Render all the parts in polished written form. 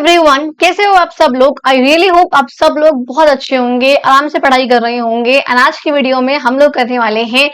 Everyone, कैसे हो आप सब लोग। आई रियली होप आप सब लोग बहुत अच्छे होंगे, आराम से पढ़ाई कर रहे होंगे। एंड आज की वीडियो में हम लोग करने वाले हैं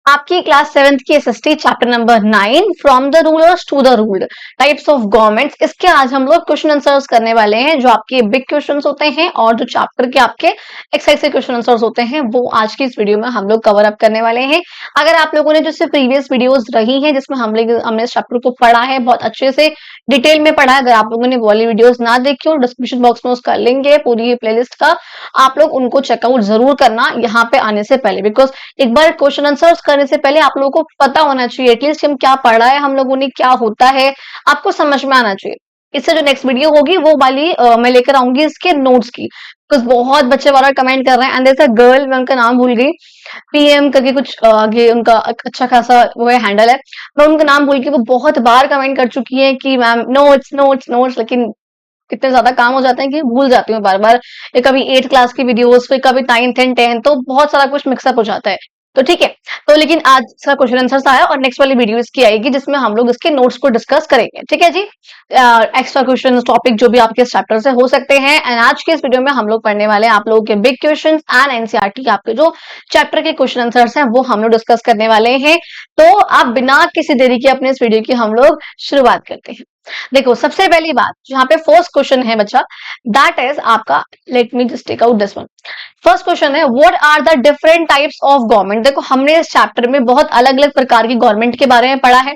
आपकी क्लास 7th की SST chapter number 9 from the rulers to the ruled types of governments. इसके आज हम लोग क्वेश्चन आंसर्स करने वाले हैं, जो आपके बिग क्वेश्चंस होते हैं और जो चैप्टर के आपके एक्सरसाइज के क्वेश्चन आंसर्स होते हैं वो आज की इस वीडियो में हम लोग कवर अप करने वाले हैं। अगर आप लोगों ने जो प्रीवियस वीडियोस रही हैं जिसमें हमने इस चैप्टर को पढ़ा है, बहुत अच्छे से डिटेल में पढ़ा है, अगर आप लोगों ने वो वाली वीडियोस ना देखी हो, डिस्क्रिप्शन बॉक्स में उसका लिंक है पूरी प्लेलिस्ट का, आप लोग उनको चेकआउट जरूर करना यहाँ पे आने से पहले। बिकॉज एक बार क्वेश्चन आंसर्स करने से पहले आप लोगों को पता होना चाहिए एटलीस्ट हम क्या पढ़ा है, हम लोगों ने क्या होता है, आपको समझ में आना चाहिए। इससे जो नेक्स्ट वीडियो होगी वो वाली मैं लेकर आऊंगी इसके नोट्स की, बिकॉज बहुत बच्चे बार कमेंट कर रहे हैं। And there is a girl, मैं उनका नाम भूल गई, पीएम करके कुछ आगे उनका अच्छा खासा वो है हैंडल है, मैं उनका नाम भूल गई। वो बहुत बार कमेंट कर चुकी है कि मैम नोट्स नोट्स नोट्स, लेकिन इतने ज्यादा काम हो जाते हैं कि भूल जाती हूँ बार बार। कभी 8th क्लास की वीडियोस, फिर कभी 9th एंड 10th, तो बहुत सारा कुछ मिक्सअप हो जाता है। तो ठीक है, तो लेकिन आज इसका क्वेश्चन आंसर आया और नेक्स्ट वाली वीडियो इसकी आएगी जिसमें हम लोग इसके नोट्स को डिस्कस करेंगे। ठीक है जी, एक्स्ट्रा क्वेश्चन टॉपिक जो भी आपके इस चैप्टर से हो सकते हैं। एंड आज के इस वीडियो में हम लोग पढ़ने वाले हैं आप लोगों के बिग क्वेश्चन एंड एनसीईआरटी आपके जो चैप्टर के क्वेश्चन आंसर्स हैं वो हम लोग डिस्कस करने वाले हैं। तो आप बिना किसी देरी के अपने इस वीडियो की हम लोग शुरुआत करते हैं। देखो, सबसे पहली बात जहाँ पे फर्स्ट क्वेश्चन है बच्चा, दैट इज आपका, let me just take out this one. First question है, what are the different types of government. देखो, हमने इस चैप्टर में बहुत अलग अलग प्रकार की गवर्नमेंट के बारे में पढ़ा है।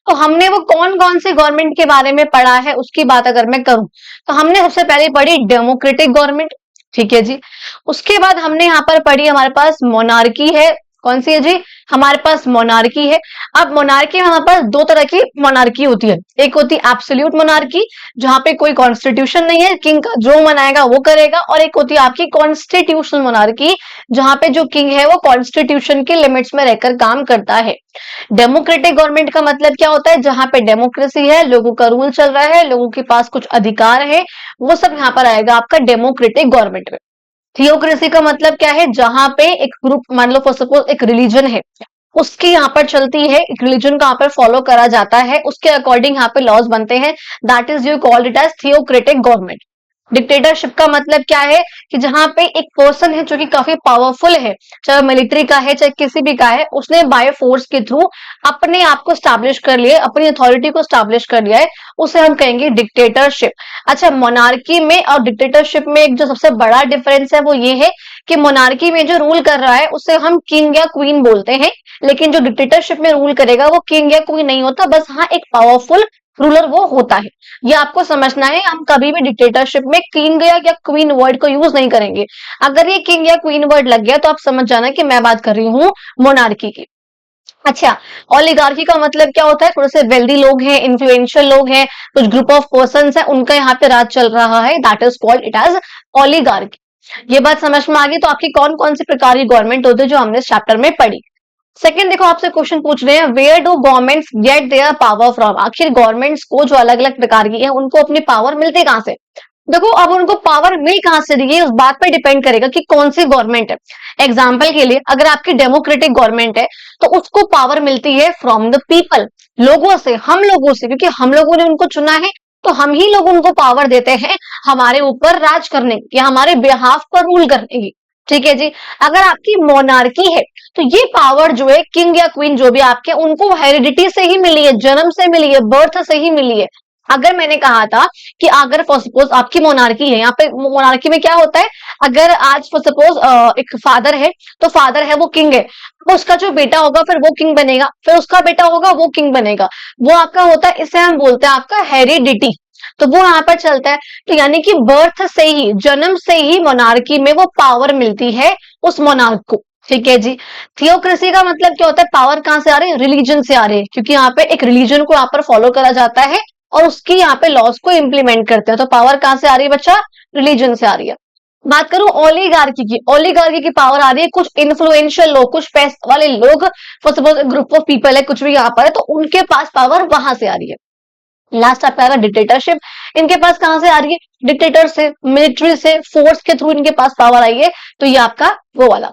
तो हमने वो कौन कौन से गवर्नमेंट के बारे में पढ़ा है उसकी बात अगर मैं करूं, तो हमने सबसे पहले पढ़ी डेमोक्रेटिक गवर्नमेंट। ठीक है जी, उसके बाद हमने यहाँ पर पढ़ी, हमारे पास मोनार्की है। कौन सी है जी? हमारे पास मोनार्की है। अब मोनार्की में हमारे पास दो तरह की मोनार्की होती है। एक होती है एब्सोल्यूट मोनार्की, जहां पे कोई कॉन्स्टिट्यूशन नहीं है, किंग का जो मनाएगा वो करेगा। और एक होती है आपकी कॉन्स्टिट्यूशनल मोनार्की, जहां पे जो किंग है वो कॉन्स्टिट्यूशन के लिमिट्स में रहकर काम करता है। डेमोक्रेटिक गवर्नमेंट का मतलब क्या होता है? जहां पे डेमोक्रेसी है, लोगों का रूल चल रहा है, लोगों के पास कुछ अधिकार है, वो सब यहाँ पर आएगा आपका डेमोक्रेटिक गवर्नमेंट में। थियोक्रेसी का मतलब क्या है? जहां पे एक ग्रुप, मान लो फॉर सपोज एक रिलीजन है, उसकी यहाँ पर चलती है, एक रिलीजन को यहाँ पर फॉलो करा जाता है, उसके अकॉर्डिंग यहाँ पे लॉज बनते हैं, that is you called it as theocratic government. Dictatorship का मतलब क्या है? कि जहां पे एक पर्सन है जो कि काफी पावरफुल है, चाहे मिलिट्री का है चाहे किसी भी का है, उसने बाय फोर्स के थ्रू अपने आप को स्टैब्लिश कर लिया, अपनी अथॉरिटी को स्टैब्लिश कर लिया है, उसे हम कहेंगे डिक्टेटरशिप। अच्छा, मोनार्की में और डिक्टेटरशिप में एक जो सबसे बड़ा डिफरेंस है वो ये है कि मोनार्की में जो रूल कर रहा है उसे हम किंग या क्वीन बोलते हैं, लेकिन जो डिक्टेटरशिप में रूल करेगा वो किंग या क्वीन नहीं होता, बस हाँ एक पावरफुल रूलर वो होता है। ये आपको समझना है, हम कभी भी डिक्टेटरशिप में किंग या क्वीन वर्ड को यूज नहीं करेंगे। अगर ये किंग या क्वीन वर्ड लग गया तो आप समझ जाना कि मैं बात कर रही हूँ मोनार्की की। अच्छा, ओलिगार्की का मतलब क्या होता है? थोड़े से वेल्दी लोग हैं, इन्फ्लुएंशियल लोग हैं, कुछ ग्रुप ऑफ पर्संस हैं, उनका यहाँ पे राज चल रहा है, that is called it as oligarchy. ये बात समझ में आ गई? तो आपकी कौन कौन सी प्रकार की गवर्नमेंट होती है जो हमने इस चैप्टर में पढ़ी। सेकंड, देखो आपसे क्वेश्चन पूछ रहे हैं, where do governments get their power from. आखिर गवर्नमेंट्स को जो अलग अलग प्रकार की है उनको अपनी पावर मिलती कहां से? देखो, अब उनको पावर मिल कहां से रही है उस बात पर डिपेंड करेगा कि कौन सी गवर्नमेंट है। एग्जाम्पल के लिए, अगर आपकी डेमोक्रेटिक गवर्नमेंट है तो उसको पावर मिलती है फ्रॉम द पीपल, लोगों से, हम लोगों से, क्योंकि हम लोगों ने उनको चुना है, तो हम ही लोग उनको पावर देते हैं हमारे ऊपर राज करने की या हमारे बिहाफ पर रूल करने की। ठीक है जी। अगर आपकी मोनार्की है तो ये पावर जो है, किंग या क्वीन जो भी आपके, उनको हेरिडिटी से ही मिली है, जन्म से मिली है, बर्थ से ही मिली है। अगर मैंने कहा था कि अगर फॉर सपोज आपकी मोनार्की है, यहाँ पे मोनार्की में क्या होता है, अगर आज फॉर सपोज एक फादर है तो फादर है वो किंग है, तो उसका जो बेटा होगा फिर वो किंग बनेगा, फिर उसका बेटा होगा वो किंग बनेगा, वो आपका होता है, इसे हम बोलते हैं आपका हेरिडिटी। तो वो यहाँ पर चलता है। तो यानी कि बर्थ से ही, जन्म से ही मोनार्की में वो पावर मिलती है उस मोनार्क को। ठीक है जी। थियोक्रेसी का मतलब क्या होता है? पावर कहां से आ रही है? रिलीजन से आ रही है, क्योंकि यहाँ पे एक रिलीजन को यहाँ पर फॉलो करा जाता है और उसकी यहाँ पे लॉस को इम्प्लीमेंट करते हैं। तो पावर कहां से आ रही है बच्चा? रिलीजन से आ रही है। बात करूं ओलिगार्की की, ओलिगार्की की पावर आ रही है कुछ इन्फ्लुएंशियल लोग, कुछ पैसे वाले लोग, for suppose group of people है, कुछ भी यहाँ पर है, तो उनके पास पावर वहां से आ रही है। लास्ट आपका आएगा डिक्टेटरशिप। इनके पास कहां से आ रही है? डिक्टेटर से, मिलिट्री से, फोर्स के थ्रू इनके पास पावर आई है। तो ये आपका वो वाला।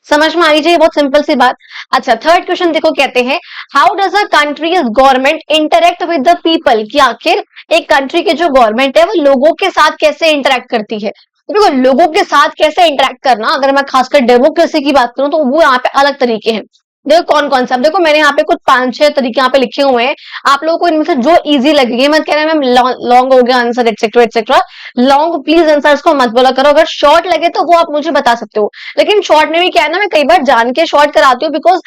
समझ में आ रही है, बहुत सिंपल सी बात। अच्छा, थर्ड क्वेश्चन देखो, कहते हैं how does a countries government interact with the people, कि आखिर एक कंट्री के जो गवर्नमेंट है वो लोगों के साथ कैसे इंटरेक्ट करती है। तो देखो, लोगों के साथ कैसे इंटरेक्ट करना, अगर मैं खासकर डेमोक्रेसी की बात करूं तो वो यहाँ पे अलग तरीके हैं। देखो कौन कौन सा, अब देखो मैंने यहाँ पे कुछ 5-6 तरीके यहाँ पे लिखे हुए हैं, आप लोगों को इनमें से जो इजी लगेगी, मत कहना मैम लॉन्ग हो गया answer etcetera etcetera. Long please answers को मत बोला करो, अगर शॉर्ट लगे तो वो आप मुझे बता सकते हो, लेकिन शॉर्ट में भी क्या है ना, मैं कई बार जान के शॉर्ट कराती हूँ, बिकॉज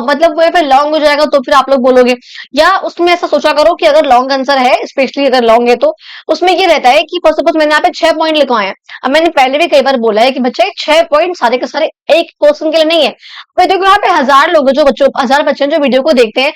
मतलब वो फिर लॉन्ग हो जाएगा तो फिर आप लोग बोलोगे। या उसमें ऐसा सोचा करो कि अगर लॉन्ग आंसर है, स्पेशली अगर लॉन्ग है, तो उसमें ये रहता है कि फर्स्ट सपोज मैंने यहाँ पे 6 पॉइंट लिखवाए हैं। अब मैंने पहले भी कई बार बोला है कि बच्चे 6 पॉइंट सारे के सारे एक पर्सन के लिए नहीं है। भाई देखो, यहाँ पे 1000 लोग हैं, जो बच्चों 1000 बच्चे हैं जो वीडियो को देखते हैं,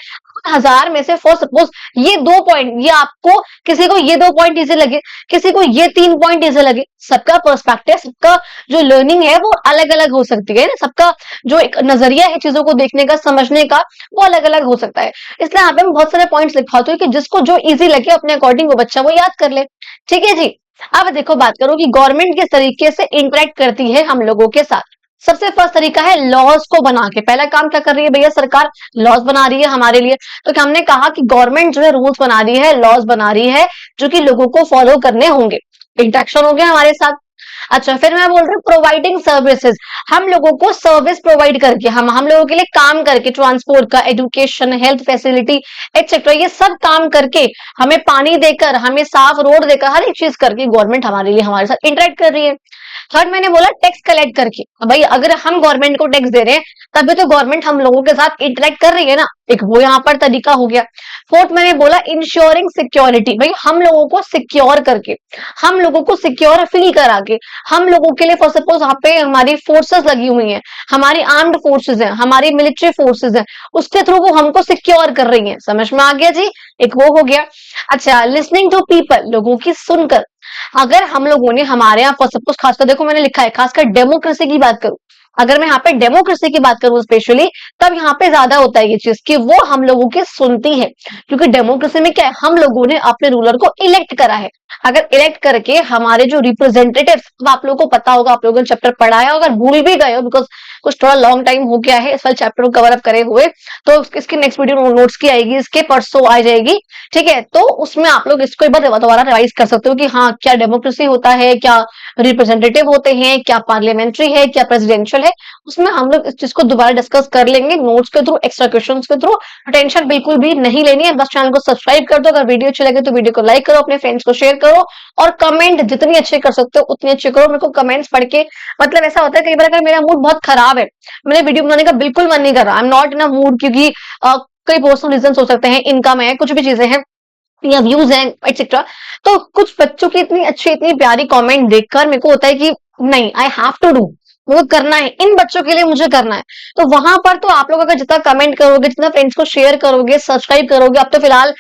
1000 में से फर्स्ट सपोज ये 2 पॉइंट, ये आपको किसी को ये 2 पॉइंट इजी लगे, किसी को ये 3 पॉइंट इजी लगे। सबका पर्सपेक्टिव, सबका जो लर्निंग है वो अलग अलग हो सकती है ना, सबका जो एक नजरिया है चीजों को देखने का, समझने का, वो अलग अलग हो सकता है। इसलिए यहाँ पे मैं बहुत सारे पॉइंट्स लिखवाती हूँ कि जिसको जो इजी लगे अपने अकॉर्डिंग वो बच्चा वो याद कर ले। ठीक है जी। अब देखो बात करो कि गवर्नमेंट किस तरीके से इंटरेक्ट करती है हम लोगों के साथ। सबसे फर्स्ट तरीका है लॉज को बना के। पहला काम क्या कर रही है भैया, सरकार लॉज बना रही है हमारे लिए। तो क्या हमने कहा कि गवर्नमेंट जो है रूल्स बना रही है, लॉज बना रही है, जो कि लोगों को फॉलो करने होंगे। इंटरेक्शन हो गया हमारे साथ। अच्छा, फिर मैं बोल रही हूँ प्रोवाइडिंग सर्विसेज, हम लोगों को सर्विस प्रोवाइड करके, हम लोगों के लिए काम करके, ट्रांसपोर्ट का, एजुकेशन, हेल्थ फैसिलिटी एक्सेट्रा, ये सब काम करके, हमें पानी देकर, हमें साफ रोड देकर, हर एक चीज करके गवर्नमेंट हमारे लिए, हमारे साथ इंटरेक्ट कर रही है। थर्ड मैंने बोला टैक्स कलेक्ट करके। भाई अगर हम गवर्नमेंट को टैक्स दे रहे हैं तभी तो गवर्नमेंट हम लोगों के साथ इंटरेक्ट कर रही है ना, एक वो यहाँ पर तरीका हो गया। फोर्थ मैंने बोला इंश्योरिंग सिक्योरिटी, भाई हम लोगों को सिक्योर करके, हम लोगों को सिक्योर फील करा के, हम लोगों के लिए फॉर सपोज यहाँ पे हमारी फोर्सेस लगी हुई हैं, हमारी आर्म्ड फोर्सेस हैं, हमारी मिलिट्री फोर्सेस हैं, उसके थ्रू वो हमको सिक्योर कर रही हैं। समझ में आ गया जी, एक वो हो गया। अच्छा, लिसनिंग टू पीपल, लोगों की सुनकर। अगर हम लोगों ने हमारे यहाँ फॉर सपोज, खासकर देखो मैंने लिखा है खासकर डेमोक्रेसी की बात करूं, अगर मैं यहाँ पे डेमोक्रेसी की बात करूं स्पेशली, तब यहाँ पे ज्यादा होता है ये चीज कि वो हम लोगों की सुनती है। क्योंकि डेमोक्रेसी में क्या है, हम लोगों ने अपने रूलर को इलेक्ट करा है। अगर इलेक्ट करके हमारे जो रिप्रेजेंटेटिव, आप लोगों को पता होगा, आप लोगों ने चैप्टर पढ़ा है, अगर भूल भी गए हो बिकॉज कुछ थोड़ा लॉन्ग टाइम हो गया है इस वाले चैप्टर को कवर अप करे हुए, तो इसकी नेक्स्ट वीडियो नोट्स की आएगी, इसके परसों आ जाएगी। ठीक है, तो उसमें आप लोग इसको एक बार दोबारा रिवाइज कर सकते हो कि हाँ क्या डेमोक्रेसी होता है, क्या रिप्रेजेंटेटिव होते हैं, क्या पार्लियामेंट्री है, क्या प्रेसिडेंशियल है। उसमें हम लोग इस चीज को दोबारा डिस्कस कर लेंगे नोट्स के थ्रू, एक्स्ट्रा क्वेश्चंस के थ्रू। टेंशन बिल्कुल भी नहीं लेनी है, बस चैनल को सब्सक्राइब कर दो। अगर वीडियो अच्छी लगे तो वीडियो को लाइक करो, अपने फ्रेंड्स को शेयर करो, और कमेंट जितनी अच्छे कर सकते हो उतनी अच्छे करो। मेरे को कमेंट्स पढ़ के मतलब ऐसा होता है कई बार अगर मेरा मूड बहुत खराब है, मैंने वीडियो बनाने का बिल्कुल मन नहीं कर रहा, I am not in a mood, क्योंकि कई पर्सनल रीजन हो सकते हैं, इनकम है, कुछ भी चीजें हैं, या व्यूज हैं एक्सेट्रा। तो कुछ बच्चों की इतनी अच्छी इतनी प्यारी कमेंट देखकर मेरे को होता है कि नहीं, आई हैव टू डू, मुझे करना है, इन बच्चों के लिए मुझे करना है। तो वहां पर तो आप लोग अगर जितना कमेंट करोगे, जितना फ्रेंड्स को शेयर करोगे, सब्सक्राइब करोगे, अब तो फिलहाल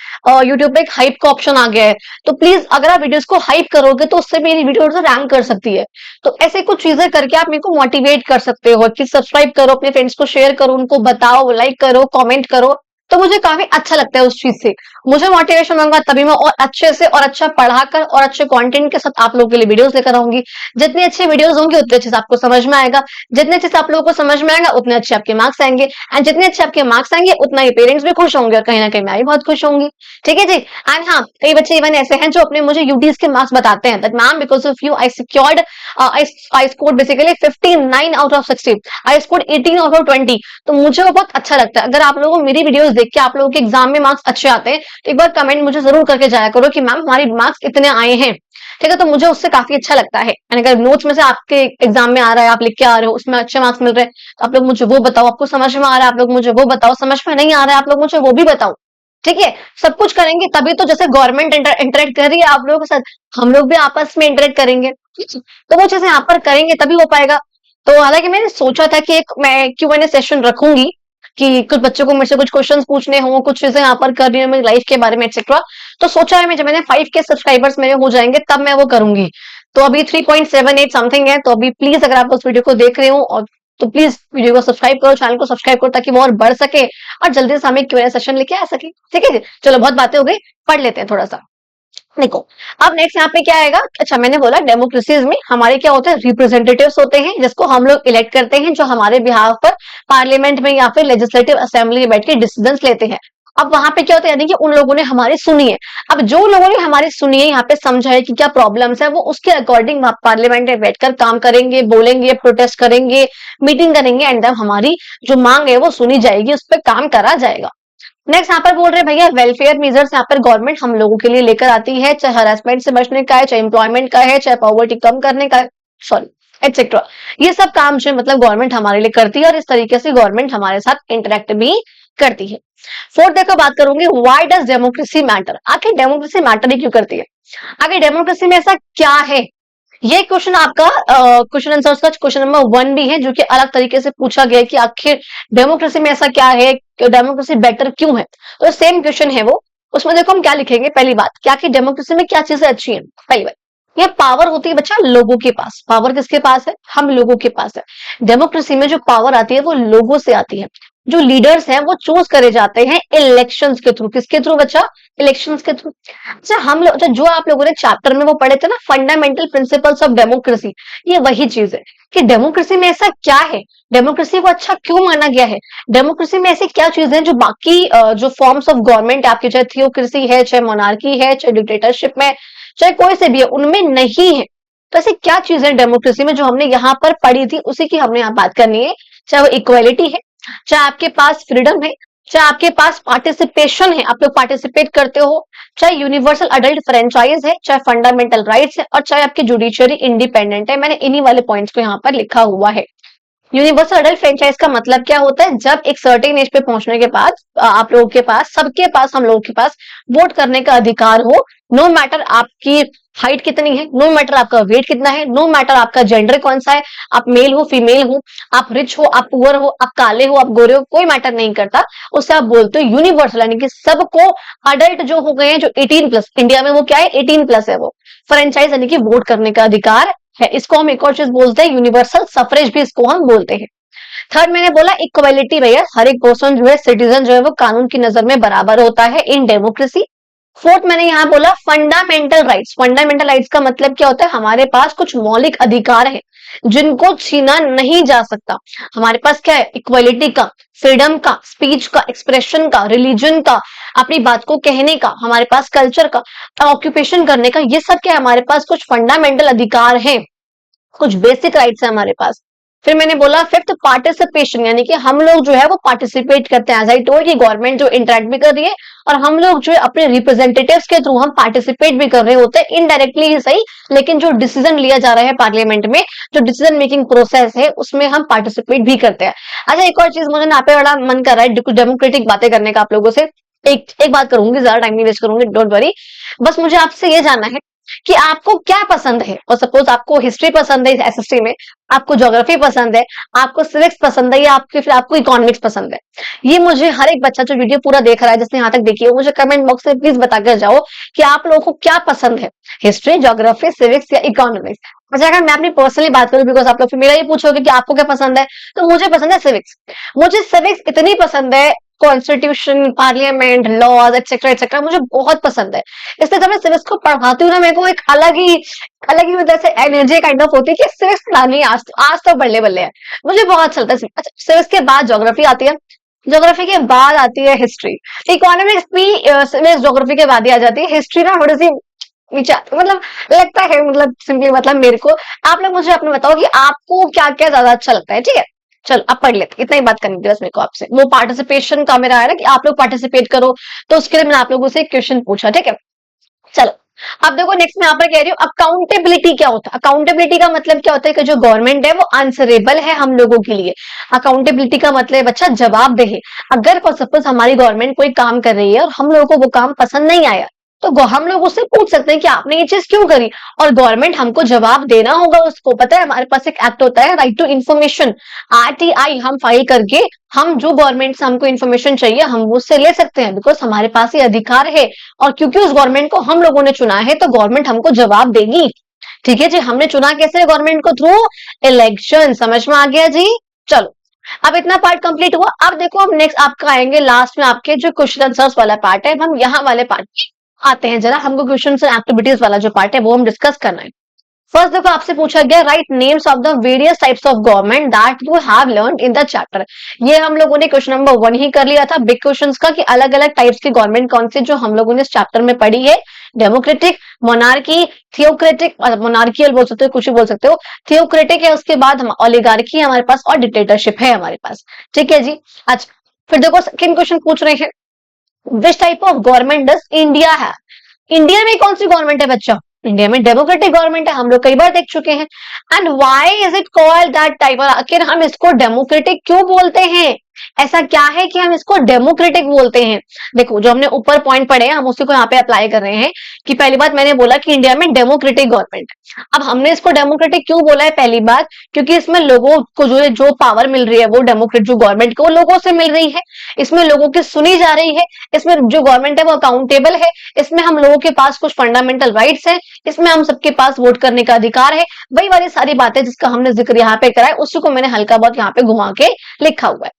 यूट्यूब पे एक हाइप का ऑप्शन आ गया है, तो प्लीज अगर आप वीडियोस को हाइप करोगे तो उससे मेरी वीडियो रैंक कर सकती है। तो ऐसे कुछ चीजें करके आप मेरे को मोटिवेट कर सकते हो कि सब्सक्राइब करो, अपने फ्रेंड्स को शेयर करो, उनको बताओ, लाइक करो, कॉमेंट करो, तो मुझे काफी अच्छा लगता है उस चीज से। मुझे मोटिवेशन मिलेगा तभी मैं और अच्छे से और अच्छा पढ़ाकर और अच्छे कंटेंट के साथ आप लोगों के लिए वीडियोस लेकर आऊंगी। जितनी अच्छी वीडियोस होंगी उतने अच्छे से आपको समझ में आएगा, जितने अच्छे से आप लोगों को समझ में आएगा उतने अच्छे आपके मार्क्स आएंगे, एंड जितने अच्छे आपके मार्क्स आएंगे उतना ही पेरेंट्स भी खुश होंगे, और कहीं ना कहीं मैं भी बहुत खुश होंगी। ठीक है जी। एंड हाँ, कई बच्चे इवन ऐसे हैं जो अपने मुझे यूटीज के मार्क्स बताते हैं, that ma'am because of you I secured, I scored basically 59 out of 60, I scored 18 out of 20। तो मुझे वो बहुत अच्छा लगता है। अगर आप लोगों को मेरी वीडियोस देख के आप लोगों के एग्जाम में मार्क्स अच्छे आते हैं तो एक बार कमेंट मुझे जरूर करके जाया करो कि मैम हमारे मार्क्स इतने आए हैं। ठीक है, तो मुझे उससे काफी अच्छा लगता है। अगर नोट्स में से आपके एग्जाम में आ रहा है, आप लिख के आ रहे हो, उसमें अच्छे मार्क्स मिल रहे हैं, तो आप लोग मुझे वो बताओ, आपको समझ में आ रहा है आप लोग मुझे वो बताओ, समझ में नहीं आ रहा है आप लोग मुझे वो भी बताओ। ठीक है, सब कुछ करेंगे तभी तो, जैसे गवर्नमेंट इंटरेक्ट कर रही है आप लोगों के साथ, हम लोग भी आपस में इंटरेक्ट करेंगे। तो वो चीजें यहाँ पर करेंगे तभी हो पाएगा। तो हालांकि मैंने सोचा था कि एक मैं Q&A सेशन रखूंगी, कि कुछ बच्चों को मेरे से कुछ क्वेश्चंस पूछने हों, कुछ चीजें यहाँ पर करनी है मेरी लाइफ के बारे में एक्सेट्रा। तो सोचा है मैं, जब मैंने 5K सब्सक्राइबर्स मेरे हो जाएंगे तब मैं वो करूंगी। तो अभी 3.78 समथिंग है, तो अभी प्लीज अगर आप उस वीडियो को देख रहे हो और तो प्लीज वीडियो को सब्सक्राइब करो, चैनल को सब्सक्राइब करो, ताकि वो और बढ़ सके और जल्दी से हमें Q&A सेशन लेके आ सके। ठीक है जी, चलो बहुत बातें हो गई, पढ़ लेते हैं थोड़ा सा। देखो, अब नेक्स्ट यहाँ पे क्या आएगा? अच्छा, मैंने बोला डेमोक्रेसीज में हमारे क्या होते हैं, रिप्रेजेंटेटिव्स होते हैं जिसको हम लोग इलेक्ट करते हैं, जो हमारे बिहाफ पर पार्लियामेंट में या फिर लेजिस्लेटिव असेंबली में बैठ के डिसीजंस लेते हैं। अब वहां पे क्या होता है, यानी कि उन लोगों ने हमारी सुनी है। अब जो लोगों ने हमारी सुनी है, यहाँ पे समझा है कि क्या प्रॉब्लम्स है, वो उसके अकॉर्डिंग पार्लियामेंट में बैठकर काम करेंगे, बोलेंगे, प्रोटेस्ट करेंगे, मीटिंग करेंगे, एंड देन हमारी जो मांग है वो सुनी जाएगी, उस पर काम करा जाएगा। नेक्स्ट यहाँ पर बोल रहे हैं भैया, वेलफेयर मेजर्स यहाँ पर गवर्नमेंट हम लोगों के लिए लेकर आती है, चाहे हरासमेंट से बचने का है, चाहे एम्प्लॉयमेंट का है, चाहे पॉवर्टी कम करने का है, सॉरी एक्सेट्रा। ये सब काम जो मतलब गवर्नमेंट हमारे लिए करती है, और इस तरीके से गवर्नमेंट हमारे साथ इंटरेक्ट भी करती है। फोर्थ देखो, बात करूंगी व्हाई डज डेमोक्रेसी मैटर। आखिर डेमोक्रेसी मैटर ही क्यों करती है? आखिर डेमोक्रेसी में ऐसा क्या है? ये क्वेश्चन आपका क्वेश्चन आंसर का क्वेश्चन नंबर 1 भी है, जो कि अलग तरीके से पूछा गया है कि आखिर डेमोक्रेसी में ऐसा क्या है, डेमोक्रेसी बेटर क्यों है। तो सेम क्वेश्चन है वो। उसमें देखो हम क्या लिखेंगे, पहली बात क्या कि डेमोक्रेसी में क्या चीजें अच्छी हैं। पहली बात, ये पावर होती है बच्चा लोगों के पास। पावर किसके पास है? हम लोगों के पास है। डेमोक्रेसी में जो पावर आती है वो लोगों से आती है। जो लीडर्स हैं वो चूज करे जाते हैं इलेक्शंस के थ्रू। किसके थ्रू बच्चा? इलेक्शंस के थ्रू। अच्छा, हम लोग जो आप लोगों ने चैप्टर में वो पढ़े थे ना, फंडामेंटल प्रिंसिपल्स ऑफ डेमोक्रेसी, ये वही चीज है कि डेमोक्रेसी में ऐसा क्या है, डेमोक्रेसी को अच्छा क्यों माना गया है, डेमोक्रेसी में ऐसी क्या चीजें हैं जो बाकी जो फॉर्म्स ऑफ गवर्नमेंट आपकी, चाहे थियोक्रेसी है, चाहे मोनार्की है, चाहे डिक्टेटरशिप में, चाहे कोई से भी है, उनमें नहीं है। तो ऐसी क्या चीजें डेमोक्रेसी में जो हमने यहाँ पर पढ़ी थी, उसी की हमने यहाँ बात करनी है। चाहे वो इक्वालिटी है, चाहे आपके पास फ्रीडम है, चाहे आपके पास पार्टिसिपेशन है, आप लोग पार्टिसिपेट करते हो, चाहे यूनिवर्सल अडल्ट फ्रेंचाइज है, चाहे फंडामेंटल राइट्स है, और चाहे आपकी जुडिशियरी इंडिपेंडेंट है। मैंने इन्हीं वाले पॉइंट्स को यहाँ पर लिखा हुआ है। यूनिवर्सल अडल्ट फ्रेंचाइज का मतलब क्या होता है? जब एक सर्टेन एज पे पहुंचने के बाद आप लोगों के पास, सबके पास, हम लोगों के पास वोट करने का अधिकार हो। नो मैटर आपकी हाइट कितनी है, नो मैटर आपका वेट कितना है, नो मैटर आपका जेंडर कौन सा है, आप मेल हो, फीमेल हो, आप रिच हो, आप पुअर हो, आप काले हो, आप गोरे हो, कोई मैटर नहीं करता। उससे आप बोलते हो यूनिवर्सल, यानी कि सबको, अडल्ट जो हो गए हैं, जो 18+, इंडिया में वो क्या है, 18+ है वो, फ्रेंचाइज यानी कि वोट करने का अधिकार है। इसको हम एक और चीज बोलते हैं, यूनिवर्सल सफरेज भी इसको हम बोलते हैं। थर्ड मैंने बोला इक्वालिटी, भैया हर एक पर्सन जो है, सिटीजन जो है, वो कानून की नजर में बराबर होता है इन डेमोक्रेसी। फोर्थ मैंने यहाँ बोला फंडामेंटल राइट्स। फंडामेंटल राइट्स का मतलब क्या होता है? हमारे पास कुछ मौलिक अधिकार है जिनको छीना नहीं जा सकता। हमारे पास क्या है? इक्वालिटी का, फ्रीडम का, स्पीच का, एक्सप्रेशन का, रिलीजन का, अपनी बात को कहने का, हमारे पास कल्चर का, ऑक्यूपेशन करने का, ये सब क्या है? हमारे पास कुछ फंडामेंटल अधिकार है, कुछ बेसिक राइट्स है हमारे पास। फिर मैंने बोला फिफ्थ पार्टिसिपेशन, यानी कि हम लोग जो है वो पार्टिसिपेट करते हैं। एज आई टोल्ड कि गवर्नमेंट जो इंटरेक्ट भी कर रही है, और हम लोग जो है अपने रिप्रेजेंटेटिव्स के थ्रू हम पार्टिसिपेट भी कर रहे होते हैं, इनडायरेक्टली ही सही, लेकिन जो डिसीजन लिया जा रहा है पार्लियामेंट में, जो डिसीजन मेकिंग प्रोसेस है, उसमें हम पार्टिसिपेट भी करते हैं। अच्छा, एक और चीज मुझे यहाँ पे बड़ा मन कर रहा है कुछ डेमोक्रेटिक बातें करने का आप लोगों से। एक बात करूंगी, ज्यादा टाइम नहीं वेस्ट करूंगी, डोंट वरी। बस मुझे आपसे ये जानना है कि आपको क्या पसंद है। और सपोज आपको हिस्ट्री पसंद है एसएसटी में, आपको ज्योग्राफी पसंद है, आपको सिविक्स पसंद है, या फिर आपको इकोनॉमिक्स पसंद है। ये मुझे हर एक बच्चा जो वीडियो पूरा देख रहा है, जिसने यहाँ तक देखी है, मुझे कमेंट बॉक्स में प्लीज बताकर जाओ कि आप लोगों को क्या पसंद है, हिस्ट्री, ज्योग्राफी, सिविक्स या इकोनॉमिक्स। अच्छा, अगर मैं अपनी पर्सनली बात करूं, बिकॉज आप लोग फिर मेरा ये पूछोगे कि आपको क्या पसंद है, तो मुझे पसंद है सिविक्स। मुझे सिविक्स इतनी पसंद है, constitution, parliament, laws etcetera etcetera मुझे बहुत पसंद है। इसलिए जब मैं सिविक्स को पढ़ाती हूँ ना, मेरे को एक अलग ही मतलब से एनर्जी काइंड ऑफ होती है कि सिविक्स पढ़ानी है, आज तो बल्ले बल्ले है। मुझे बहुत अच्छा लगता है। अच्छा, सिविक्स के बाद ज्योग्राफी आती है, ज्योग्राफी के बाद आती है हिस्ट्री, इकोनॉमिक्स भी सिविक्स ज्योग्राफी के बाद ही आ जाती है। हिस्ट्री ना थोड़ी सी नीचे मतलब लगता है, मतलब सिंपली मतलब मेरे को। आप लोग मुझे अपने बताओ कि आपको क्या क्या ज्यादा अच्छा लगता है, ठीक है? चलो अब पढ़ लेते, इतना ही बात करनी थी बस मेरे को आपसे। वो पार्टिसिपेशन का मेरा है ना कि आप लोग पार्टिसिपेट करो, तो उसके लिए मैंने आप लोगों से एक क्वेश्चन पूछा, ठीक है? चलो अब देखो, नेक्स्ट मैं यहाँ पर कह रही हूँ अकाउंटेबिलिटी क्या होता है। अकाउंटेबिलिटी का मतलब क्या होता है कि जो गवर्नमेंट है वो आंसरेबल है हम लोगों के लिए। अकाउंटेबिलिटी का मतलब अच्छा जवाबदेह। अगर सपोज हमारी गवर्नमेंट कोई काम कर रही है और हम लोगों को वो काम पसंद नहीं आया, तो हम लोग उससे पूछ सकते हैं कि आपने ये चीज क्यों करी, और गवर्नमेंट हमको जवाब देना होगा उसको। पता है हमारे पास एक एक्ट होता है, राइट टू इन्फॉर्मेशन, आरटीआई, हम फाइल करके हम जो गवर्नमेंट से हमको इन्फॉर्मेशन चाहिए हम उससे ले सकते हैं, बिकॉज हमारे पास ये अधिकार है। और क्योंकि उस गवर्नमेंट को हम लोगों ने चुना है, तो गवर्नमेंट हमको जवाब देगी। ठीक है जी, हमने चुना कैसे गवर्नमेंट को? Through election. समझ में आ गया जी? चलो अब इतना पार्ट कंप्लीट हुआ। अब देखो, हम नेक्स्ट आपका आएंगे लास्ट में आपके जो क्वेश्चन आंसर्स वाला पार्ट है, हम यहाँ वाले पार्ट आते हैं, जरा हमको क्वेश्चन एंड एक्टिविटीज वाला जो पार्ट है वो हम डिस्कस करना है। फर्स्ट देखो आपसे पूछा गया right names of the various types of government that you have learned in the chapter. ये हम लोगों ने क्वेश्चन नंबर 1 ही कर लिया था बिग क्वेश्चंस का, कि अलग अलग टाइप्स की गवर्नमेंट कौन सी जो हम लोगों ने इस चैप्टर में पढ़ी है। डेमोक्रेटिक, मोनार्की, थियोक्रेटिक, मोनार्कियल बोल सकते हो, कुछ भी बोल सकते हो, थियोक्रेटिक है, उसके बाद हम ओलिगार्की हमारे पास और डिक्टेटरशिप है हमारे पास। ठीक है जी। अच्छा फिर देखो सेकंड क्वेश्चन पूछ रहे हैं which type of government does India है। इंडिया में कौन सी गवर्नमेंट है बच्चा? इंडिया में डेमोक्रेटिक गवर्नमेंट है, हम लोग कई बार देख चुके हैं। And why is it called that type, आखिर हम इसको डेमोक्रेटिक क्यों बोलते हैं? ऐसा क्या है कि हम इसको डेमोक्रेटिक बोलते हैं? देखो जो हमने ऊपर पॉइंट पढ़े हैं हम उसी को यहाँ पे अप्लाई कर रहे हैं, कि पहली बात मैंने बोला कि इंडिया में डेमोक्रेटिक गवर्नमेंट है। अब हमने इसको डेमोक्रेटिक क्यों बोला है? पहली बात क्योंकि इसमें लोगों को जो पावर मिल रही है वो डेमोक्रेट जो गवर्नमेंट को लोगों से मिल रही है, इसमें लोगों की सुनी जा रही है, इसमें जो गवर्नमेंट है वो अकाउंटेबल है, इसमें हम लोगों के पास कुछ फंडामेंटल राइट्स है, इसमें हम सबके पास वोट करने का अधिकार है, वही वाली सारी बातें जिसका हमने जिक्र यहाँ पे करा है उसी को मैंने हल्का बहुत यहाँ पे घुमा के लिखा हुआ है।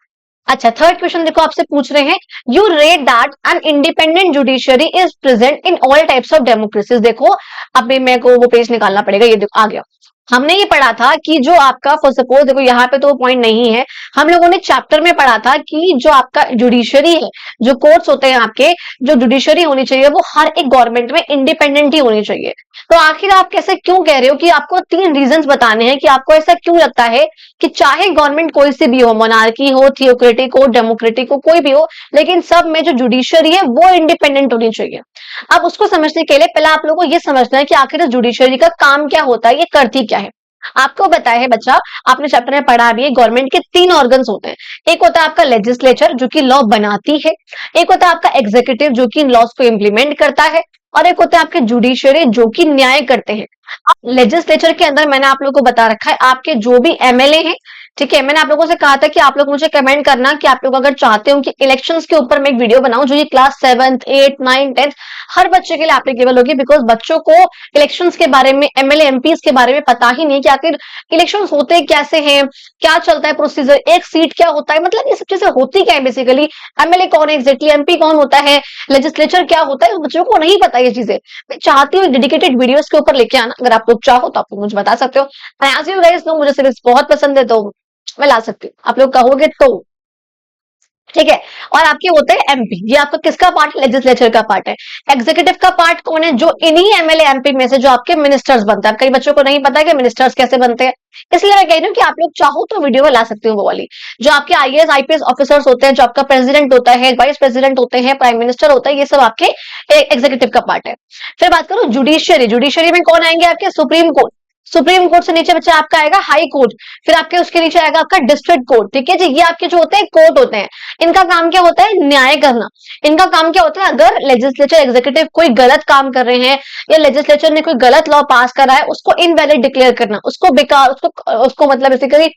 अच्छा थर्ड क्वेश्चन देखो आपसे पूछ रहे हैं you rate that an independent judiciary is present in all types of democracies. देखो अभी मेरे को वो पेज निकालना पड़ेगा, ये देखो आ गया। हमने ये पढ़ा था कि जो आपका फॉर सपोज देखो यहाँ पे तो पॉइंट नहीं है, हम लोगों ने चैप्टर में पढ़ा था कि जो आपका जुडिशरी है, जो कोर्ट्स होते हैं आपके, जो जुडिशरी होनी चाहिए वो हर एक गवर्नमेंट में इंडिपेंडेंट ही होनी चाहिए। तो आखिर आप कैसे क्यों कह रहे हो कि आपको 3 रीजंस बताने हैं कि आपको ऐसा क्यों लगता है कि चाहे गवर्नमेंट कोई सी भी हो, मोनार्की हो, थियोक्रेटिक हो, डेमोक्रेटिक हो, कोई भी हो, लेकिन सब में जो जुडिशरी है वो इंडिपेंडेंट होनी चाहिए। अब उसको समझने के लिए पहले आप लोगों को ये समझना है कि आखिर इस जुडिशरी का काम क्या होता है, ये करती क्या है। आपको बताया है बच्चा, आपने चैप्टर में पढ़ा भी है, गवर्नमेंट के 3 ऑर्गन्स होते हैं। एक होता है आपका लेजिस्लेचर जो कि लॉ बनाती है, एक होता है आपका एग्जीक्यूटिव जो कि इन लॉज को इंप्लीमेंट करता है, और एक होता है आपके जुडिशरी जो कि न्याय करते हैं। लेजिस्लेचर के अंदर मैंने आप लोगों को बता रखा है आपके जो भी एमएलए हैं, ठीक है। मैंने आप लोगों से कहा था कि आप लोग मुझे कमेंट करना कि आप लोग अगर चाहते हो कि इलेक्शंस के ऊपर मैं एक वीडियो बनाऊं जो ये class 7th 8th 9th 10th हर बच्चे के लिए एप्लीकेबल होगी, बिकॉज बच्चों को इलेक्शंस के बारे में, एमएलए एमपीज के बारे में पता ही नहीं कि आखिर इलेक्शंस होते कैसे हैं, क्या चलता है प्रोसीजर, एक सीट क्या होता है, मतलब ये सब चीजें होती क्या है बेसिकली, एमएलए कौन है एग्जैक्टली, एमपी कौन होता है, लेजिस्लेचर क्या होता है, बच्चों को नहीं पता ये चीजें। मैं चाहती हूँ डेडिकेटेड वीडियोस के ऊपर लेके आना, अगर आप लोग चाहो तो आप लोग मुझे बता सकते हो। एज यू गाइस नो मुझे सीरीज बहुत पसंद है तो मैं ला सकती हूँ, आप लोग कहोगे तो, ठीक है। और आपके होते हैं एमपी, ये आपका किसका पार्ट है? लेजिस्लेचर का पार्ट है। एग्जीक्यूटिव का पार्ट कौन है? जो इन्हीं एमएलए एमपी में से जो आपके मिनिस्टर्स बनते हैं। कई बच्चों को नहीं पता कि मिनिस्टर्स कैसे बनते हैं, इसलिए मैं कह रही हूँ कि आप लोग चाहो तो वीडियो में ला सकती हूँ वो वाली। जो आपके आईएएस आईपीएस ऑफिसर्स होते हैं, जो आपका प्रेसिडेंट होता है, वाइस प्रेसिडेंट होते हैं, प्राइम मिनिस्टर होता है, ये सब आपके एग्जीक्यूटिव का पार्ट है। फिर बात करो जुडिशियरी, जुडिशियरी में कौन आएंगे? आपके सुप्रीम कोर्ट, सुप्रीम कोर्ट से नीचे बच्चा आपका आएगा हाई कोर्ट, फिर आपके उसके नीचे आएगा आपका डिस्ट्रिक्ट कोर्ट, ठीक है जी। ये आपके जो होते हैं कोर्ट होते हैं, इनका काम क्या होता है? न्याय करना। इनका काम क्या होता है? अगर लेजिस्लेचर एग्जीक्यूटिव कोई गलत काम कर रहे हैं या लेजिस्लेचर ने कोई गलत लॉ पास करा है उसको इनवैलिड डिक्लेयर करना, उसको बेकार, उसको मतलब बेसिकली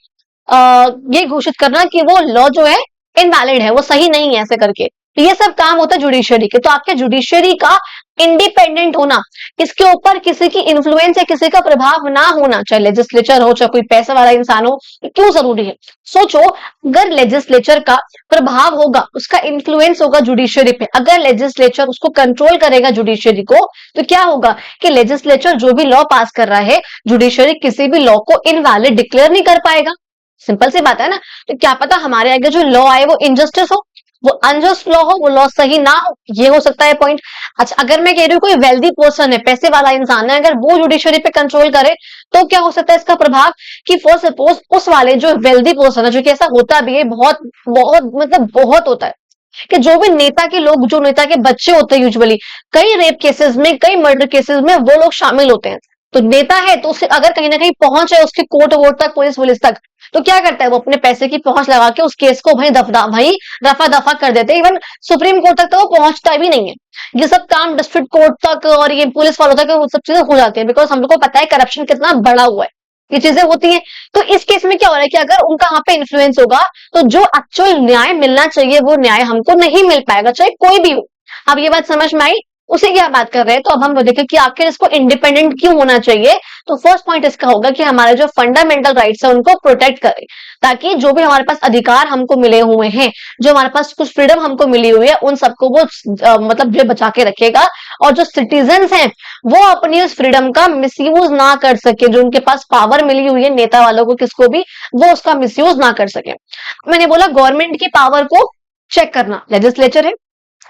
ये घोषित करना कि वो लॉ जो है इनवैलिड है, वो सही नहीं है, ऐसे करके। तो ये सब काम होता है जुडिशरी के। तो आपके जुडिशरी का इंडिपेंडेंट होना, इसके ऊपर किसी की इन्फ्लुएंस या किसी का प्रभाव ना होना, चाहे लेजिस्लेचर हो चाहे कोई पैसे वाला इंसान हो, क्यों जरूरी है? सोचो अगर लेजिस्लेचर का प्रभाव होगा, उसका इन्फ्लुएंस होगा जुडिशरी पे, अगर लेजिस्लेचर उसको कंट्रोल करेगा जुडिशरी को, तो क्या होगा कि लेजिस्लेचर जो भी लॉ पास कर रहा है, जुडिशरी किसी भी लॉ को इनवैलिड डिक्लेयर नहीं कर पाएगा। सिंपल सी बात है ना। तो क्या पता हमारे आगे जो लॉ आए वो इनजस्टिस हो, वो अनजस्ट लॉ हो, वो लॉ सही ना हो, ये हो सकता है पॉइंट। अच्छा अगर मैं कह रही हूँ कोई वेल्दी पर्सन है, पैसे वाला इंसान है, अगर वो जुडिशरी पे कंट्रोल करे तो क्या हो सकता है इसका प्रभाव, कि फॉर सपोज उस वाले जो वेल्दी पर्सन है, जो कि ऐसा होता भी है, बहुत बहुत मतलब बहुत होता है कि जो भी नेता के लोग, जो नेता के बच्चे होते हैं यूजुअली, कई रेप केसेस में, कई मर्डर केसेस में वो लोग शामिल होते हैं। तो नेता है तो उसे अगर कहीं ना कहीं पहुंच है उसके कोर्ट वोट तक, पुलिस तक, तो क्या करता है वो अपने पैसे की पहुंच लगा के उस केस को भाई रफा दफा कर देते हैं। इवन सुप्रीम कोर्ट तक तो वो पहुंचता भी नहीं है। ये सब काम डिस्ट्रिक्ट कोर्ट तक और ये पुलिस वालों तक वो सब चीजें हो जाती है, बिकॉज हम लोग को पता है करप्शन कितना बड़ा हुआ है, ये चीजें होती हैं। तो इस केस में क्या हो रहा है कि अगर उनका वहां पे इन्फ्लुएंस होगा तो जो एक्चुअल न्याय मिलना चाहिए वो न्याय हमको नहीं मिल पाएगा, चाहे कोई भी हो। अब ये बात समझ में आई? उसी की आप बात कर रहे हैं। तो अब हम वो देखें कि आखिर इसको इंडिपेंडेंट क्यों होना चाहिए। तो फर्स्ट पॉइंट इसका होगा कि हमारे जो फंडामेंटल राइट्स है उनको प्रोटेक्ट करें, ताकि जो भी हमारे पास अधिकार हमको मिले हुए हैं, जो हमारे पास कुछ फ्रीडम हमको मिली हुई है, उन सबको वो मतलब जो बचा के रखेगा, और जो सिटीजन्स हैं वो अपनी उस फ्रीडम का मिसयूज ना कर सके, जो उनके पास पावर मिली हुई है नेता वालों को, किसको भी, वो उसका मिसयूज ना कर सके। मैंने बोला गवर्नमेंट की पावर को चेक करना, लेजिस्लेचर है,